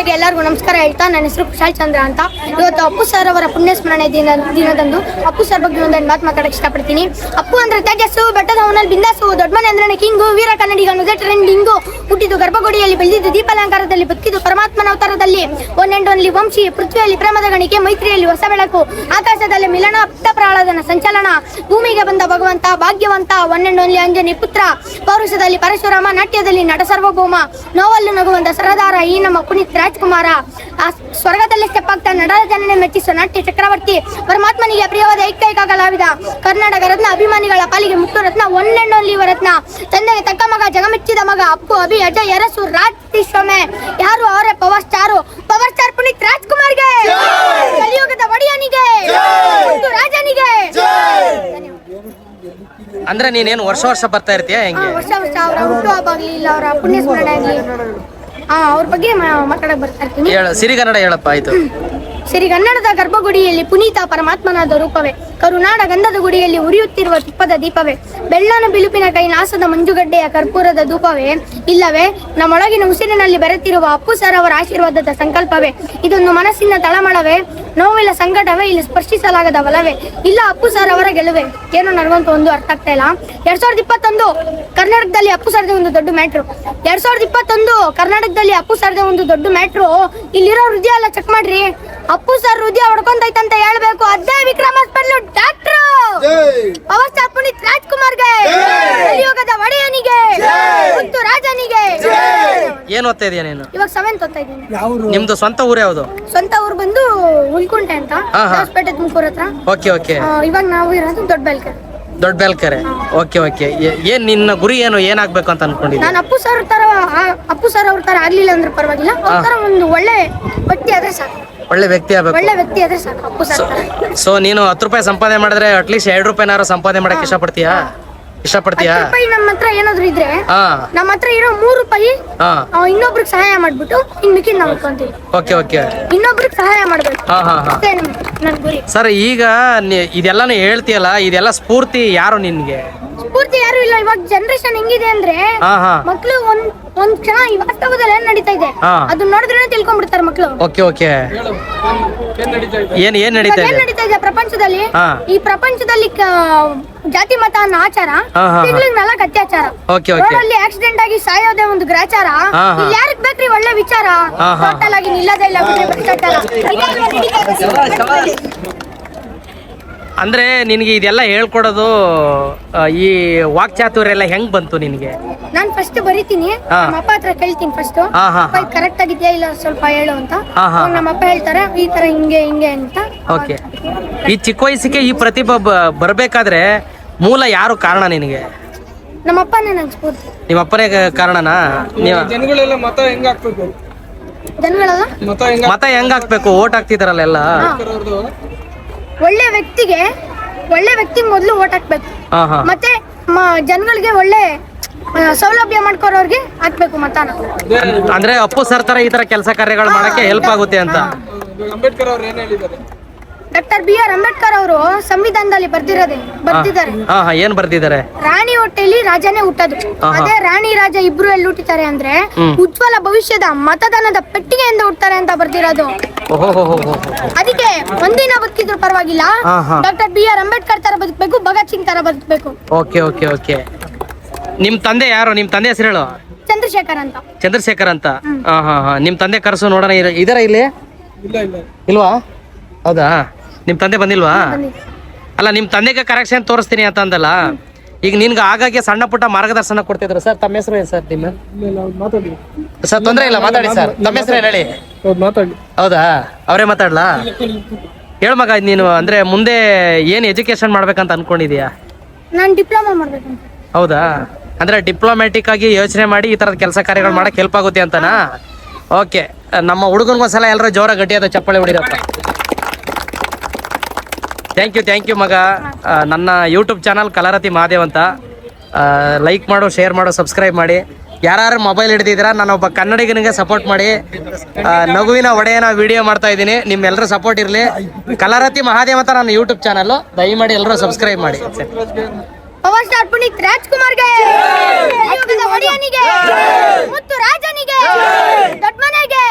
ಮೊದಲಿಗೆ ಎಲ್ಲರಿಗೂ ನಮಸ್ಕಾರ ಹೇಳ್ತಾ ನನ್ನ ಹೆಸರು ಕುಶಾಲ್ ಚಂದ್ರ ಅಂತ. ಇವತ್ತು ಅಪ್ಪು ಸರ್ ಅವರ ಪುಣ್ಯಸ್ಮರಣೆ ದಿನದಂದು ಅಪ್ಪು ಸರ್ ಬಗ್ಗೆ ಒಂದೊಂದು ಮಾತು ಮಾತಾಡಕ್ಕೆ ಇಷ್ಟಪಡ್ತೀನಿ. ಅಪ್ಪು ಅಂದ್ರೆ ತೇಜಸ್ಸು, ಬೆಟ್ಟದ ಅವನಲ್ಲಿ ಬಿಂದಾಸು, ದೊಡ್ಡ ಮನೆ ಅಂದ್ರೆ ಕಿಂಗು, ವೀರ ಕನ್ನಡಿಗ ನುಜ ಟ್ರೆಂಡಿಂಗು, ಹುಟ್ಟಿದ್ದು ಗರ್ಭಗುಡಿಯಲ್ಲಿ, ಬೆಳೆದಿದ್ದು ದೀಪಾಲಂಕಾರದಲ್ಲಿ, ಬದುಕಿದ್ದು ಪರಮಾತ್ಮನ ಅವತಾರದಲ್ಲಿ, ಒನ್ ಅಂಡ್ ಓನ್ಲಿ ವಂಶಿ, ಪೃಥ್ವಿಯಲ್ಲಿ ಪ್ರೇಮದ ಗಣಿಕೆ, ಮೈತ್ರಿಯಲ್ಲಿ ಹೊಸ ಬೆಳಕು, ಆಕಾಶದಲ್ಲಿ ಮಿಲನ, ಅಪ್ತ ಪ್ರಹ್ಲಾದನ ಸಂಚಲನ, ಭೂಮಿಗೆ ಬಂದ ಭಗವಂತ, ಭಾಗ್ಯವಂತ, ಒನ್ ಅಂಡ್ ಓನ್ಲಿ ಅಂಜನಿ ಪುತ್ರ, ಪೌರುಷದಲ್ಲಿ ಪರಶುರಾಮ, ನಾಟ್ಯದಲ್ಲಿ ನಟ ಸಾರ್ವಭೌಮ, ನೋವಲ್ಲಿ ನಗುವಂತ ಸರದಾರ ಈ ನಮ್ಮ ಪುನೀತ್ ರಾಜ್ಕುಮಾರ, ಸ್ವರ್ಗದಲ್ಲಿ ಸ್ಟೆಪ್ ಆಗ್ತಾ ನಟರಾಜನನ್ನೇ ಮೆಚ್ಚಿಸುವ ನಾಟ್ಯ ಚಕ್ರವರ್ತಿ, ಪರಮಾತ್ಮನಿಗೆ ಪ್ರಿಯವಾದ ಏಕೈಕ ಕಲಾವಿದ, ಕರ್ನಾಟಕ ರತ್ನ, ಅಭಿಮಾನಿಗಳ ಪಾಲಿಗೆ ಮುತ್ತು ರತ್ನ, ಒನ್ ಅಂಡ್ ಓನ್ಲಿ ರತ್ನ, ತಂದೆಗೆ ತಕ್ಕ ಮಗ, ಜಗಮೆಚ್ಚಿದ ಮಗ, ಅಪ್ಪು, ಅಭಿ, ಅಜಯ್, ಅರಸು, ರಾಜ್, ವಿಶ್ವಮೆ, ಯಾರು ಅವರೇ ಪವರ್ ಸ್ಟಾರ್ ಪುನೀತ್ ರಾಜ್ಕುಮಾರ್ಗೆ, ಕಲಿಯುಗದ ಒಡೆಯನಿಗೆ, ರಾಜನಿಗೆ. ಅಂದ್ರೆ ನೀನೇನು ವರ್ಷ ವರ್ಷ ಬರ್ತಾ ಇರ್ತೀಯ ಹೆಂಗೆ? ವರ್ಷ ಅವರ ಹುಟ್ಟುಹಬ್ಬ ಆಗಲಿ, ಇಲ್ಲ ಅವರ ಪುಣ್ಯಸ್ಮರಣೆ ಆಗಲಿ, ಅವ್ರ ಬಗ್ಗೆ ಮಾತಾಡಕ್ ಬರ್ತಾ ಇರ್ತೀನಿ. ಸಿರಿಗನ್ನಡ ಹೇಳಪ್ಪ. ಆಯ್ತು. ಸಿರಿಗನ್ನಡದ ಗರ್ಭಗುಡಿಯಲ್ಲಿ ಪುನೀತ ಪರಮಾತ್ಮನಾದ ರೂಪವೇ, ಕರುನಾಡ ಗಂಧದ ಗುಡಿಯಲ್ಲಿ ಉರಿಯುತ್ತಿರುವ ತುಪ್ಪದ ದೀಪವೇ, ಬೆಳ್ಳನ ಬಿಳುಪಿನ ಕೈ ನಾಸದ ಮಂಜುಗಡ್ಡೆಯ ಕರ್ಪೂರದ ಧೂಪವೇ, ಇಲ್ಲವೇ ನಮ್ಮೊಳಗಿನ ಉಸಿರಿನಲ್ಲಿ ಬೆರೆತಿರುವ ಅಪ್ಪು ಸರ್ ಅವರ ಆಶೀರ್ವಾದದ ಸಂಕಲ್ಪವೇ, ಇದೊಂದು ಮನಸ್ಸಿನ ತಳಮಳವೇ, ನೋವಿಲ್ಲ ಸಂಕಟವೇ, ಇಲ್ಲಿ ಸ್ಪರ್ಶಿಸಲಾಗದ ಬಲವೇ, ಇಲ್ಲ ಅಪ್ಪು ಸರ್ ಅವರ ಗೆಲುವೆ. ಏನೋ ನನಗಂತೂ ಒಂದು ಅರ್ಥ ಆಗ್ತಾ ಇಲ್ಲ. 2021 ಕರ್ನಾಟಕದಲ್ಲಿ ಅಪ್ಪು ಸರ್ದೇ ಒಂದು ದೊಡ್ಡ ಮ್ಯಾಟ್ರು. 2021 ಕರ್ನಾಟಕದಲ್ಲಿ ಅಪ್ಪು ಸರ್ದೇ ಒಂದು ದೊಡ್ಡ ಮ್ಯಾಟ್ರು. ಇಲ್ಲಿರೋ ಹೃದಯ ಎಲ್ಲ ಚೆಕ್ ಮಾಡ್ರಿ. ಅಪ್ಪು ಸರ್ ಹೃದಯ ಹೊಡ್ಕೊಂತೈತಂತ ಹೇಳ್ಬೇಕು. ಅದೇ Vikram hospital doctor power star Puneeth ರಾಜ್ಕುಮಾರ್ಗೆ, ಕಲಿಯುಗದ ಒಡೆಯನಿಗೆ, ಮುತ್ತು ರಾಜನಿಗೆ. ಏನ್ ಓದ್ತಾ ಇದೀಯ ನೀನು? ಇವಾಗ 7th ಓದ್ತಾ ಇದ್ದೀನಿ. ನಿಮ್ದು ಸ್ವಂತ ಊರು ಯಾವುದು? ಸ್ವಂತ ಊರು ಬಂದು ಹುಲ್ಕುಂಟೆ ಅಂತ, ಹೊಸಪೇಟೆ ತುಮಕೂರು ಹತ್ರ. Okay okay. ಇವಾಗ ನಾವು ಇರೋದು ದೊಡ್ಡ ಬೆಲ್ಕೆರೆ. ದೊಡ್ಡ ಬೆಲ್ಕೆರೆ. Okay okay. ಏನ್ ನಿನ್ನ ಗುರಿ ಏನು, ಏನಾಗ್ಬೇಕು ಅಂತ ಅನ್ಕೊಂಡಿದ್ದೀನಿ? ನಾನು ಅಪ್ಪು ಸರ್ ಅವ್ರ ತರ ಆಗ್ಲಿಲ್ಲ ಅಂದ್ರೆ ಪರವಾಗಿಲ್ಲ, ಅವ್ರ ತರ ಒಂದು ಒಳ್ಳೆ ವ್ಯಕ್ತಿ ಆದ್ರೆ ಸಾಕು. ಒಳ್ಳೆ ವ್ಯಕ್ತಿ ಆಗ್ಬೇಕು. ಒಳ್ಳೆ ವ್ಯಕ್ತಿ ಆದ್ರೆ ಸಾಕು ಅಪ್ಪು ಸರ್. ಸೊ ನೀನು 10 ರೂಪಾಯಿ ಸಂಪಾದನೆ ಮಾಡಿದ್ರೆ ಅಟ್ಲೀಸ್ಟ್ 2 ರೂಪಾಯಿನಾರು ಸಂಪಾದನೆ ಮಾಡಕ್ ಇಷ್ಟಪಡ್ತೀಯಾ? 10 ರೂಪಾಯಿ ನಮ್ಮ ಹತ್ರ ಏನಾದ್ರು ಇದ್ರೆ, ನಮ್ಮ ಹತ್ರ ಇರೋ 3 ರೂಪಾಯಿ ಇನ್ನೊಬ್ರಿಗೆ ಸಹಾಯ ಮಾಡ್ಬಿಟ್ಟು ಇನ್ ಮಿಕ್ಕಿದ್ ನಾವು ಇಟ್ಕೊಂತೀವಿ. Okay okay. ಇನ್ನೊಬ್ರಿಗೆ ಸಹಾಯ ಮಾಡ್ಬೇಕು. ನನ್ ಗುರಿ. ಸರ್ ಈಗ ಇದೆಲ್ಲಾನು ಹೇಳ್ತೀಯಲ್ಲ, ಇದೆಲ್ಲ ಸ್ಫೂರ್ತಿ ಯಾರು ನಿನ್ಗೆ? ಸ್ಫೂರ್ತಿ ಯಾರು ಇಲ್ಲ. ಇವಾಗ ಜನರೇಷನ್ ಹೆಂಗಿದೆ ಅಂದ್ರೆ, ಮಕ್ಳು ಒಂದ್ ಕ್ಷಣ ಈ ವಾಸ್ತವದಲ್ಲಿ ಏನ್ ನಡೀತಾ ಇದೆ ಅದನ್ನ ನೋಡಿದ್ರೆ ತಿಳ್ಕೊಂಡ್ಬಿಡ್ತಾರೆ ಮಕ್ಳು. Okay okay. ಏನ್ ನಡೀತಾ ಇದೆ ಪ್ರಪಂಚದಲ್ಲಿ? ಈ ಪ್ರಪಂಚದಲ್ಲಿ ಜಾತಿ ಮತ ಅನ್ನೋ ಆಚಾರ, ತಿಂಗಳಿಗೆ ಅತ್ಯಾಚಾರ, ರೋಡಲ್ಲಿ ಆಕ್ಸಿಡೆಂಟ್ ಆಗಿ ಸಾಯೋದೇ ಒಂದು ಗ್ರಾಚಾರ. ಇಲ್ಲಿ ಯಾರಿಗ್ ಬೇಕ್ರಿ ಒಳ್ಳೆ ವಿಚಾರ? ಟೋಟಲ್ ಆಗಿ ನಿಲ್ಲದೇ ಇಲ್ಲ ಭ್ರಷ್ಟಾಚಾರ. ಅಂದ್ರೆ ನಿನ್ಗೆ ಇದೆಲ್ಲ ಹೇಳ್ಕೊಡೋದು, ಈ ವಾಕ್ಚಾತುರ್ಯ ಎಲ್ಲ ಹೆಂಗ್ ಬಂತು ನಿನ್ಗೆ? ನಾನ್ ಫಸ್ಟ್ ಬರೀತೀನಿ, ನಮ್ಮ ಅಪ್ಪ ಹತ್ರ ಕೇಳ್ತೀನಿ ಫಸ್ಟ್, ಕರೆಕ್ಟ್ ಆಗಿದ್ಯಾ ಇಲ್ಲ ಸ್ವಲ್ಪ ಹೇಳು ಅಂತ. ನಮ್ಮ ಅಪ್ಪ ಹೇಳ್ತಾರೆ ಈ ತರ ಹಿಂಗೆ ಅಂತ. ಓಕೆ. ಈ ಚಿಕ್ಕ ವಯಸ್ಸಿಗೆ ಈ ಪ್ರತಿಭೆ ಬರ್ಬೇಕಾದ್ರೆ ಮೂಲ ಯಾರು ಕಾರಣ ನಿನಗೆ? ನಮ್ಮ ಅಪ್ಪನೇ ನನ್ ಸ್ಫೂರ್ತಿ. ನಿಮ್ಮ ಅಪ್ಪನೇ ಕಾರಣನಾ? ಜನಗಳೆಲ್ಲ ಮತ ಹೆಂಗ್ ಹಾಕ್ಬೇಕು? ಜನಗಳೆಲ್ಲ ಮತ ಹೆಂಗ್ ಹಾಕ್ಬೇಕು? ಓಟ್ ಹಾಕ್ತಿದಾರಲ್ಲ ಎಲ್ಲ. ಒಳ್ಳೆ ವ್ಯಕ್ತಿ ಮೊದಲು ಓಟ್ ಹಾಕ್ಬೇಕು. ಮತ್ತೆ ಜನಗಳಿಗೆ ಒಳ್ಳೆ ಸೌಲಭ್ಯ ಮಾಡ್ಕೊರೋರ್ಗೆ ಹಾಕ್ಬೇಕು ಮತನ. ಅಂದ್ರೆ ಅಪ್ಪು ಸರ್ ತರ ಈ ತರ ಕೆಲಸ ಕಾರ್ಯಗಳು ಮಾಡಕ್ಕೆ ಹೆಲ್ಪ್ ಆಗುತ್ತೆ ಅಂತ. ಅಂಬೇಡ್ಕರ್ ಅವ್ರು ಏನ್ ಹೇಳಿದ್ದಾರೆ? ಡಾಕ್ಟರ್ BR ಅಂಬೇಡ್ಕರ್ ಅವರು ಸಂವಿಧಾನದಲ್ಲಿ ಬರ್ದಿದ್ದಾರೆ. ಏನ್ ಬರ್ದಿದ್ದಾರೆ? ರಾಣಿ ಹೊಟ್ಟೆಯಲ್ಲಿ ರಾಜನೇ ಹುಟ್ಟದು. ಅದೇ ರಾಣಿ ರಾಜ ಇಬ್ರು ಎಲ್ಲಿ ಹುಟ್ಟಿದ್ದಾರೆ ಅಂದ್ರೆ, ಉಜ್ವಲ ಭವಿಷ್ಯದ ಮತದಾನದ ಪೆಟ್ಟಿಗೆಯಿಂದ ಹುಟ್ತಾರೆ ಅಂತ ಬರ್ದಿರೋದು. ಅದಕ್ಕೆ ಒಂದಿನ ಬದುಕಿದ್ರು ಪರವಾಗಿಲ್ಲ, ಡಾಕ್ಟರ್ BR ಅಂಬೇಡ್ಕರ್ ತರ ಬದುಕಬೇಕು, ಭಗತ್ ಸಿಂಗ್ ತರ ಬದುಕಬೇಕು. Okay okay okay. ನಿಮ್ ತಂದೆ ಯಾರು? ನಿಮ್ ತಂದೆ ಹೆಸರು ಹೇಳು. ಚಂದ್ರಶೇಖರ್ ಅಂತ. ನಿಮ್ ತಂದೆ ಕರ್ಸು ನೋಡೋಣ. ಇದರ ಇಲ್ಲಿ ಇಲ್ವಾ? ಹೌದಾ? ನಿಮ್ ತಂದೆ ಬಂದಿಲ್ವಾ? ಅಲ್ಲ, ನಿಮ್ ತಂದೆಗೆ ಕರೆಕ್ಷನ್ ತೋರಿಸ್ತೀನಿ ಅಂತ ಅಂದಲ್ಲ. ಈಗ ನಿನ್ಗೆ ಆಗಾಗ್ಗೆ ಸಣ್ಣ ಪುಟ್ಟ ಮಾರ್ಗದರ್ಶನ ಕೊಡ್ತಿದ್ರು. ಸರ್ ತಮ್ಮ ಹೆಸರು ಏನು ಸರ್? ನಿಮ್ಮ ಸರ್ ತೊಂದರೆ ಇಲ್ಲ, ಮಾತಾಡಿ ಸರ್. ತಮ್ಮ ಹೆಸರು ಏನು ಹೇಳಿ? ಹೌದಾ? ಅವರೇ ಮಾತಾಡ್ಲಾ? ಹೇಳ ಮಗ, ನೀನು ಅಂದ್ರೆ ಮುಂದೆ ಏನ್ ಎಜುಕೇಶನ್ ಮಾಡ್ಬೇಕಂತ ಅನ್ಕೊಂಡಿದ್ಯಾ? ನಾನು ಡಿಪ್ಲೊಮಾ ಮಾಡ್ಬೇಕಂತ. ಹೌದಾ? ಅಂದ್ರೆ ಡಿಪ್ಲೊಮ್ಯಾಟಿಕ್ ಆಗಿ ಯೋಚನೆ ಮಾಡಿ ಈ ತರದ ಕೆಲಸ ಕಾರ್ಯಗಳು ಮಾಡಕ್ ಹೆಲ್ಪ್ ಆಗುತ್ತೆ ಅಂತನಾ? ಓಕೆ. ನಮ್ಮ ಹುಡುಗನ್ಗೊಂದ್ಸಲ ಎಲ್ಲರೂ ಜೋರ ಗಟ್ಟಿಯಾದ ಚಪ್ಪಾಳೆ ಹೊಡಿರಪ್ಪ. ಥ್ಯಾಂಕ್ ಯು ಮಗ. ನನ್ನ ಯೂಟ್ಯೂಬ್ ಚಾನಲ್ ಕಲಾರತಿ ಮಹಾದೇವ್ ಅಂತ. ಲೈಕ್ ಮಾಡು, ಶೇರ್ ಮಾಡು, ಸಬ್ಸ್ಕ್ರೈಬ್ ಮಾಡಿ. ಯಾರು ಮೊಬೈಲ್ ಹಿಡಿದಿದ್ದೀರಾ, ನಾನು ಒಬ್ಬ ಕನ್ನಡಿಗನಿಗೆ ಸಪೋರ್ಟ್ ಮಾಡಿ ನಗುವಿನ ಒಡೆಯನ ವಿಡಿಯೋ ಮಾಡ್ತಾ ಇದ್ದೀನಿ. ನಿಮ್ಮೆಲ್ಲರೂ ಸಪೋರ್ಟ್ ಇರಲಿ. ಕಲಾರತಿ ಮಹಾದೇವ್ ಅಂತ ನನ್ನ ಯೂಟ್ಯೂಬ್ ಚಾನಲ್, ದಯಮಾಡಿ ಎಲ್ಲರೂ ಸಬ್ಸ್ಕ್ರೈಬ್ ಮಾಡಿ. ಪವರ್ ಸ್ಟಾರ್ ಪುನೀತ್ ರಾಜ್ಕುಮಾರ್ಗೆ, ಒಡೆಯನಿಗೆ, ಮುತ್ತು ರಾಜನಿಗೆ, ದೊಡ್ಡ ಮನೆಗೆ.